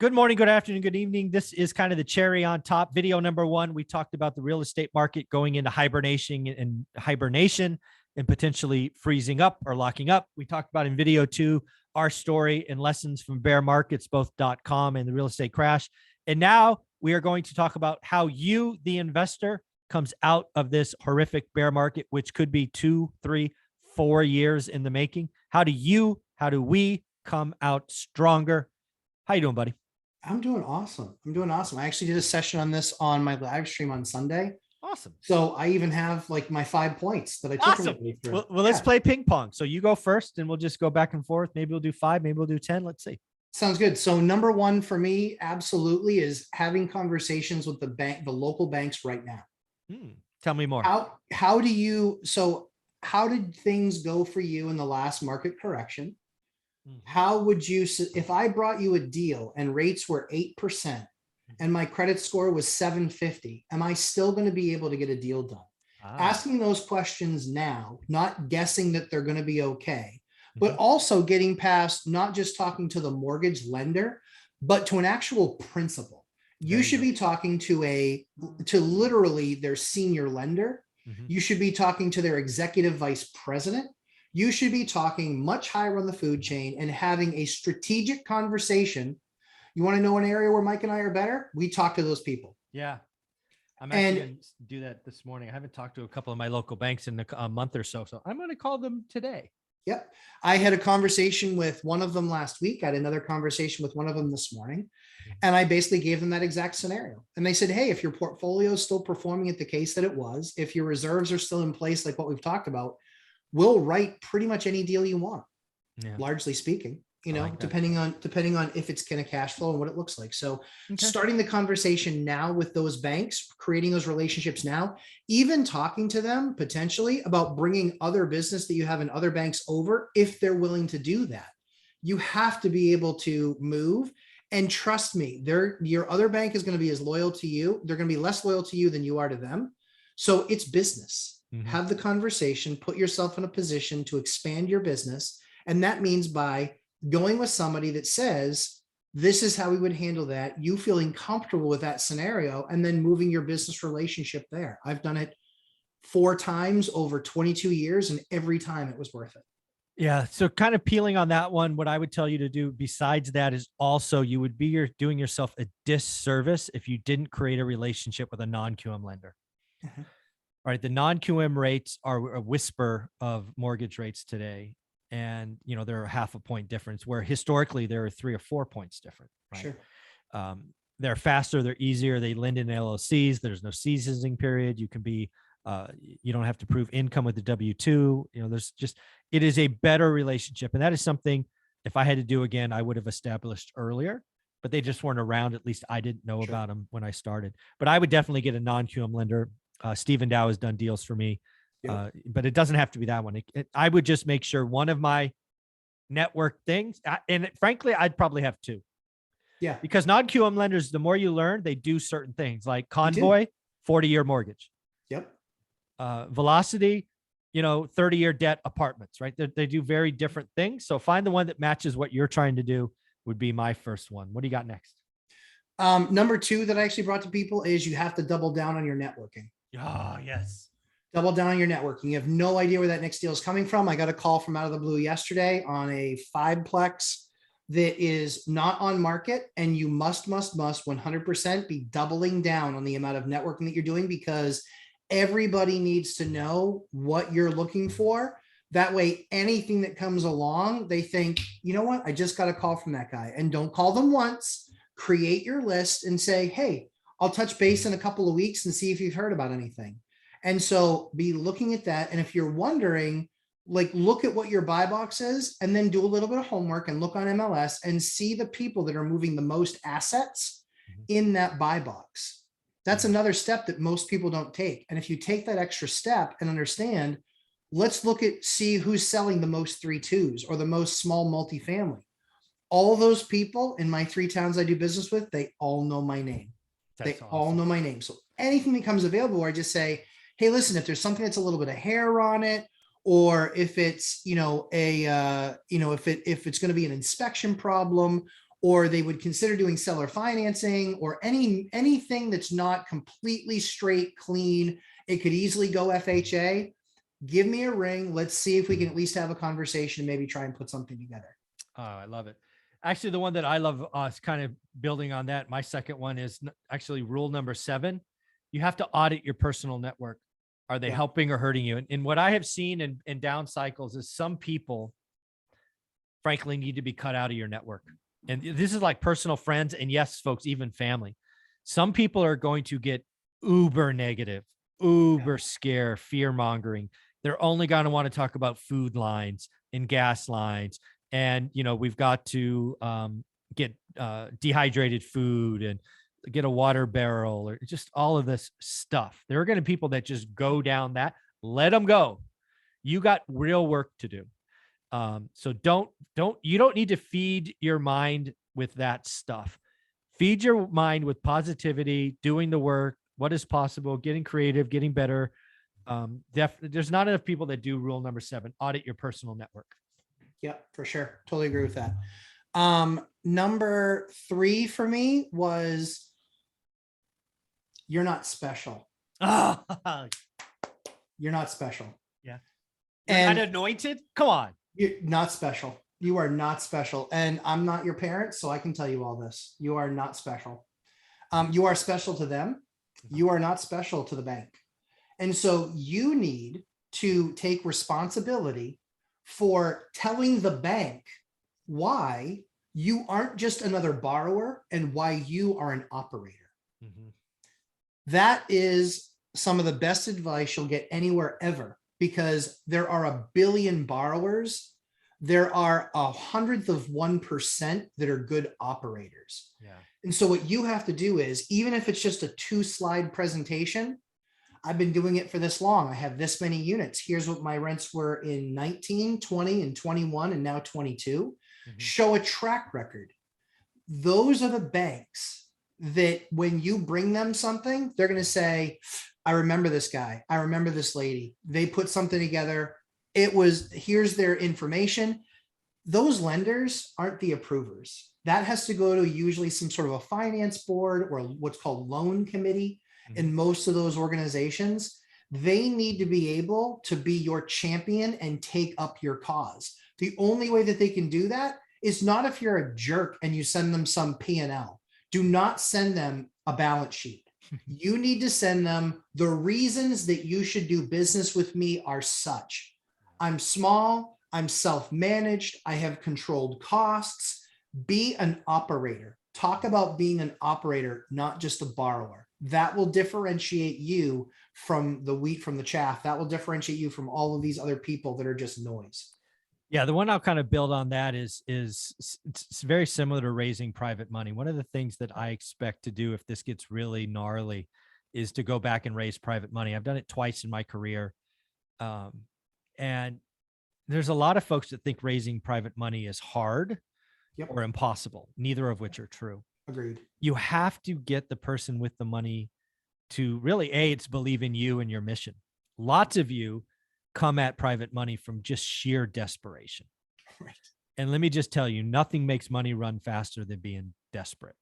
Good morning, good afternoon, good evening. This is kind of the cherry on top. Video number one, we talked about the real estate market going into hibernation and potentially freezing up or locking up. We talked about in video two, our story and lessons from bear markets, both .com and the real estate crash. And now we are going to talk about how you, the investor, comes out of this horrific bear market, which could be 2, 3, 4 years in the making. How do we come out stronger? How you doing, buddy? I'm doing awesome. I actually did a session on this on my live stream on Sunday. Awesome. So I even have like my 5 points that I took Awesome. everybody through. Well, let's play ping pong. So you go first and we'll just go back and forth. Maybe we'll do 5, maybe we'll do 10. Let's see. Sounds good. So number one for me, absolutely, is having conversations with the local banks right now. Tell me more. How did things go for you in the last market correction? How would you, if I brought you a deal and rates were 8% and my credit score was 750, am I still going to be able to get a deal done? Asking those questions now, not guessing that they're going to be okay, but also getting past not just talking to the mortgage lender, but to an actual principal. You should be talking to literally their senior lender. You should be talking to their executive vice president. You should be talking much higher on the food chain and having a strategic conversation. You want to know an area where Mike and I are better? We talk to those people. Yeah. I'm actually going to do that this morning. I haven't talked to a couple of my local banks in a month or so. So I'm going to call them today. Yep. I had a conversation with one of them last week. I had another conversation with one of them this morning. And I basically gave them that exact scenario. And they said, hey, if your portfolio is still performing at the case that it was, if your reserves are still in place, like what we've talked about, we'll write pretty much any deal you want, largely speaking, depending on if it's going to cash flow and what it looks like. So starting the conversation now with those banks, creating those relationships now, even talking to them potentially about bringing other business that you have in other banks over, if they're willing to do that. You have to be able to move. And trust me, your other bank is going to be as loyal to you. They're going to be less loyal to you than you are to them. So it's business. Have the conversation, put yourself in a position to expand your business. And that means by going with somebody that says, this is how we would handle that, you feeling comfortable with that scenario, and then moving your business relationship there. I've done it 4 times over 22 years, and every time it was worth it. Yeah. So kind of peeling on that one, what I would tell you to do besides that is also you would be doing yourself a disservice if you didn't create a relationship with a non-QM lender. All right, the non-QM rates are a whisper of mortgage rates today. And, they're a 0.5 point difference where historically there are 3 or 4 points different. Right? Sure. They're faster, they're easier. They lend in LLCs. There's no seasoning period. You can be, you don't have to prove income with the W-2. It is a better relationship. And that is something, if I had to do again, I would have established earlier, but they just weren't around. At least I didn't know about them when I started, but I would definitely get a non-QM lender. Stephen Dow has done deals for me, but it doesn't have to be that one. I would just make sure one of my network things, and frankly, I'd probably have 2. Yeah. Because non-QM lenders, the more you learn, they do certain things like Convoy, 40-year mortgage. Yep. Velocity, 30-year debt apartments, right? They do very different things. So find the one that matches what you're trying to do would be my first one. What do you got next? Number 2 that I actually brought to people is you have to double down on your networking. Oh, yes. Double down on your networking. You have no idea where that next deal is coming from. I got a call from out of the blue yesterday on a 5-plex that is not on market, and you must 100% be doubling down on the amount of networking that you're doing, because everybody needs to know what you're looking for. That way, anything that comes along, they think, you know what? I just got a call from that guy. And don't call them once. Create your list and say, hey, I'll touch base in a couple of weeks and see if you've heard about anything. And so be looking at that. And if you're wondering, look at what your buy box is, and then do a little bit of homework and look on MLS and see the people that are moving the most assets in that buy box. That's another step that most people don't take. And if you take that extra step and understand, let's see who's selling the most 3-2s or the most small multifamily. All those people in my 3 towns I do business with, they all know my name. That's awesome. All know my name. So anything that comes available, I just say, hey, listen, if there's something that's a little bit of hair on it, or if it's, if it's going to be an inspection problem, or they would consider doing seller financing, or anything that's not completely straight, clean, it could easily go FHA, give me a ring. Let's see if we can at least have a conversation and maybe try and put something together. Oh, I love it. Actually, the one that I love, is kind of building on that. My second one is actually rule number 7. You have to audit your personal network. Are they Yeah. helping or hurting you? And what I have seen in down cycles is some people, frankly, need to be cut out of your network. And this is like personal friends. And yes, folks, even family. Some people are going to get uber negative, uber scare, fear mongering. They're only going to want to talk about food lines and gas lines. And, we've got to get dehydrated food and get a water barrel, or just all of this stuff. There are going to be people that just go down that. Let them go. You got real work to do. So you don't need to feed your mind with that stuff. Feed your mind with positivity, doing the work, what is possible, getting creative, getting better. There's not enough people that do rule number 7, audit your personal network. Yep, for sure. Totally agree with that. Number 3 for me was, you're not special. Oh, You're not special. yeah. And You're not anointed? Come on. you're not special. You are not special. And I'm not your parent, so I can tell you all this. You are not special. You are special to them. You are not special to the bank. And so you need to take responsibility for telling the bank why you aren't just another borrower and why you are an operator. Mm-hmm. That is some of the best advice you'll get anywhere ever, because there are 1 billion borrowers. There are 1/100% that are good operators. Yeah. And so what you have to do is, even if it's just a 2-slide presentation, I've been doing it for this long. I have this many units. Here's what my rents were in 19, 20, and 21, and now 22. Mm-hmm. Show a track record. Those are the banks that when you bring them something, they're going to say, I remember this guy. I remember this lady. They put something together. Here's their information. Those lenders aren't the approvers. That has to go to usually some sort of a finance board or what's called loan committee. Mm-hmm. In most of those organizations, they need to be able to be your champion and take up your cause. The only way that they can do that is not if you're a jerk and you send them some P&L. Do not send them a balance sheet. You need to send them the reasons that you should do business with me are such. I'm small, I'm self-managed, I have controlled costs. Be an operator. Talk about being an operator, not just a borrower. That will differentiate you from the wheat from the chaff. That will differentiate you from all of these other people that are just noise. Yeah, the one I'll kind of build on that is it's very similar to raising private money. One of the things that I expect to do if this gets really gnarly is to go back and raise private money. I've done it twice in my career. And there's a lot of folks that think raising private money is hard or impossible, neither of which are true. Agreed. You have to get the person with the money to really, it's believe in you and your mission. Lots of you come at private money from just sheer desperation. Right. And let me just tell you, nothing makes money run faster than being desperate.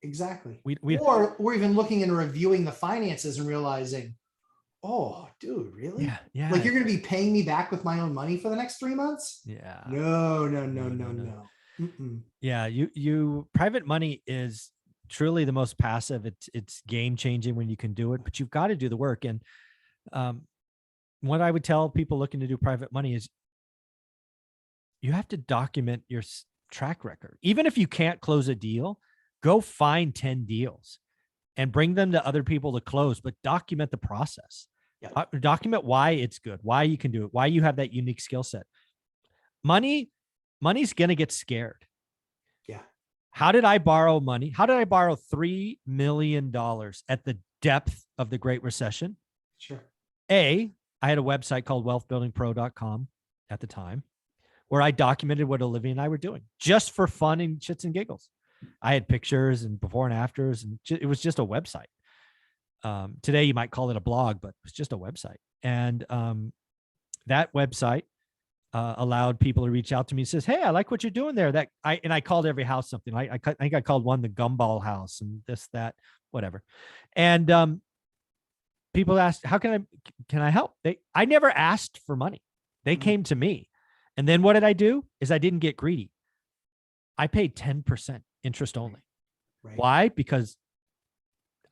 Exactly. We're even looking and reviewing the finances and realizing, oh, dude, really? Yeah. Like you're going to be paying me back with my own money for the next 3 months? Yeah. No. Yeah. You private money is truly the most passive. It's game changing when you can do it, but you've got to do the work. And, what I would tell people looking to do private money is you have to document your track record. Even if you can't close a deal, go find 10 deals and bring them to other people to close, but document the process. Yeah. Document why it's good, why you can do it, why you have that unique skill set. Money's going to get scared. Yeah. How did I borrow money? How did I borrow $3 million at the depth of the Great Recession? Sure. I had a website called wealthbuildingpro.com at the time where I documented what Olivia and I were doing just for fun and shits and giggles. I had pictures and before and afters, and it was just a website. Today you might call it a blog, but it's just a website. And that website allowed people to reach out to me and says, "Hey, I like what you're doing there." I called every house something. I think I called one the gumball house and this, that, whatever. And people asked, "How can I help?" I never asked for money. They came to me. And then what did I do? Is I didn't get greedy. I paid 10% interest only. Right. Why? Because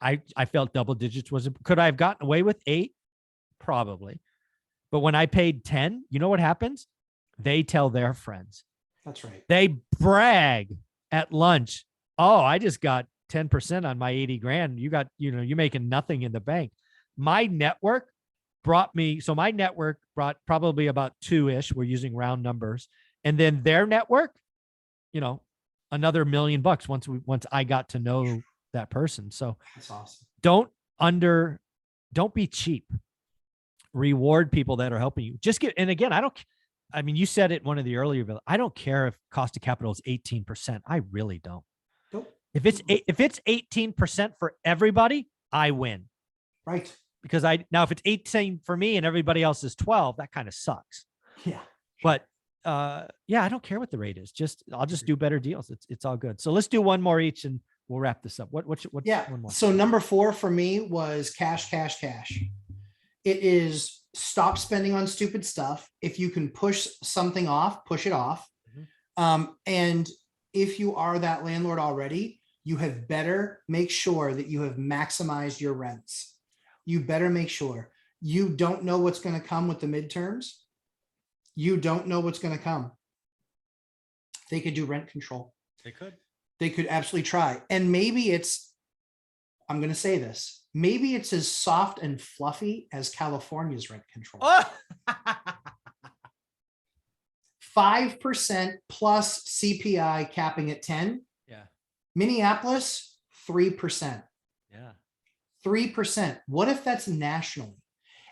I felt double digits could I have gotten away with 8? Probably. But when I paid 10, you know what happens? They tell their friends. That's right. They brag at lunch. "Oh, I just got 10% on my 80 grand. You got, you're making nothing in the bank." My network brought probably about 2-ish. We're using round numbers. And then their network, another $1 million once I got to know that person. So That's awesome. Don't be cheap. Reward people that are helping you. And again, you said it in one of the earlier, I don't care if cost of capital is 18%. I really don't. Nope. If it's 18% for everybody, I win. Right. Because now if it's 18 for me and everybody else is 12, that kind of sucks. Yeah. But I don't care what the rate is. I'll just do better deals. It's all good. So let's do one more each and we'll wrap this up. What's one more? So number 4 for me was cash. It is stop spending on stupid stuff. If you can push something off, push it off. And if you are that landlord already, you have better make sure that you have maximized your rents. You better make sure. You don't know what's going to come with the midterms. You don't know what's going to come. They could do rent control. They could absolutely try. And maybe I'm going to say this, maybe it's as soft and fluffy as California's rent control. 5% plus CPI capping at 10. Yeah. Minneapolis, 3%. Yeah. 3%. What if that's nationally?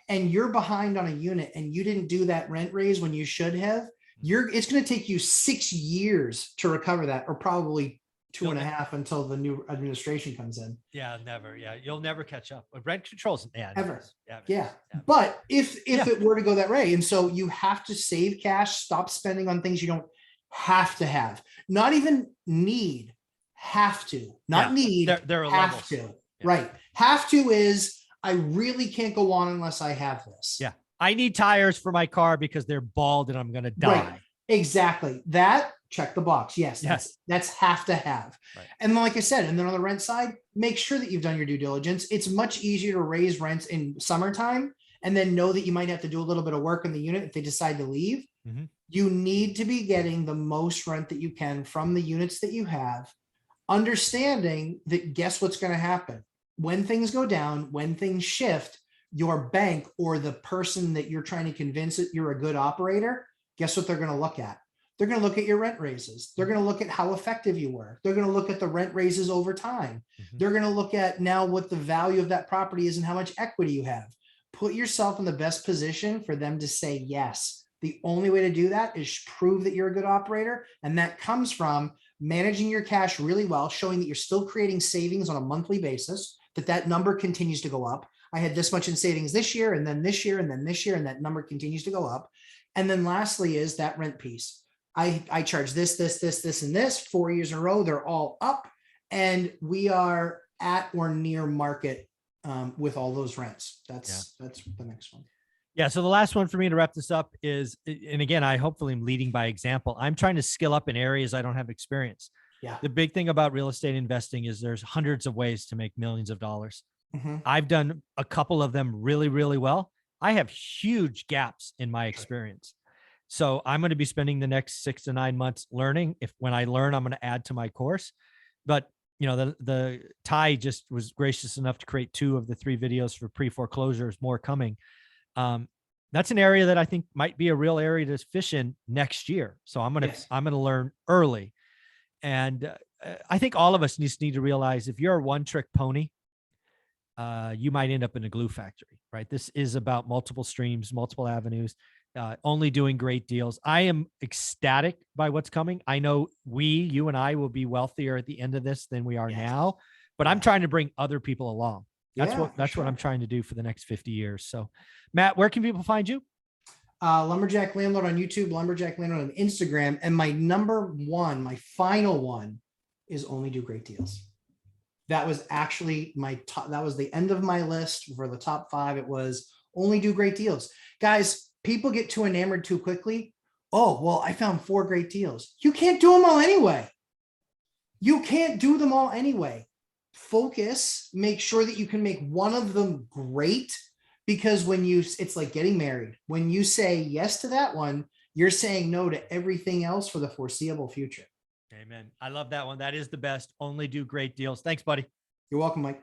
And you're behind on a unit and you didn't do that rent raise when you should have, it's going to take you 6 years to recover that, or probably 2.5 until the new administration comes in. Yeah, never. Yeah, you'll never catch up. Rent controls ever. Yeah. But if it were to go that way, and so you have to save cash, stop spending on things you don't have to have, not even need, have to, not need, there are have levels. to, right? Have to is I really can't go on unless I have this. Yeah. I need tires for my car because they're bald and I'm going to die. Right. Exactly. That check the box. Yes. That's have to have. Right. And then, like I said, and then on the rent side, make sure that you've done your due diligence. It's much easier to raise rents in summertime and then know that you might have to do a little bit of work in the unit if they decide to leave. Mm-hmm. You need to be getting the most rent that you can from the units that you have, understanding that guess what's going to happen when things go down, when things shift, your bank or the person that you're trying to convince that you're a good operator, guess what they're going to look at? They're going to look at your rent raises. They're going to look at how effective you were. They're going to look at the rent raises over time. Mm-hmm. They're going to look at now what the value of that property is and how much equity you have. Put yourself in the best position for them to say yes. The only way to do that is prove that you're a good operator. And that comes from managing your cash really well, showing that you're still creating savings on a monthly basis, that number continues to go up. I had this much in savings this year, and then this year, and then this year, and that number continues to go up. And then lastly is that rent piece. I charge this, and this 4 years in a row. They're all up, and we are at or near market with all those rents. That's the next one. Yeah. So the last one for me to wrap this up is, and again, I hopefully am leading by example. I'm trying to skill up in areas I don't have experience. Yeah. The big thing about real estate investing is there's hundreds of ways to make millions of dollars. Mm-hmm. I've done a couple of them really, really well. I have huge gaps in my experience. So I'm going to be spending the next 6 to 9 months learning. When I learn, I'm going to add to my course. But the Ty just was gracious enough to create 2 of the 3 videos for pre-foreclosures, more coming. That's an area that I think might be a real area to fish in next year. So I'm going to learn early. And I think all of us need to realize if you're a one-trick pony, you might end up in a glue factory, right? This is about multiple streams, multiple avenues, only doing great deals. I am ecstatic by what's coming. I know you and I will be wealthier at the end of this than we are now, but I'm trying to bring other people along. That's what I'm trying to do for the next 50 years. So Matt, where can people find you? Lumberjack Landlord on YouTube, Lumberjack Landlord on Instagram. And my number one, my final one is Only Do Great Deals. That was actually my top. That was the end of my list for the top 5. It was Only Do Great Deals. Guys, people get too enamored too quickly. Oh, well, I found 4 great deals. You can't do them all anyway. You can't do them all anyway. Focus, make sure that you can make one of them great, because when you, it's like getting married. When you say yes to that one, you're saying no to everything else for the foreseeable future. Amen. I love that one. That is the best. Only Do Great Deals. Thanks, buddy. You're welcome, Mike.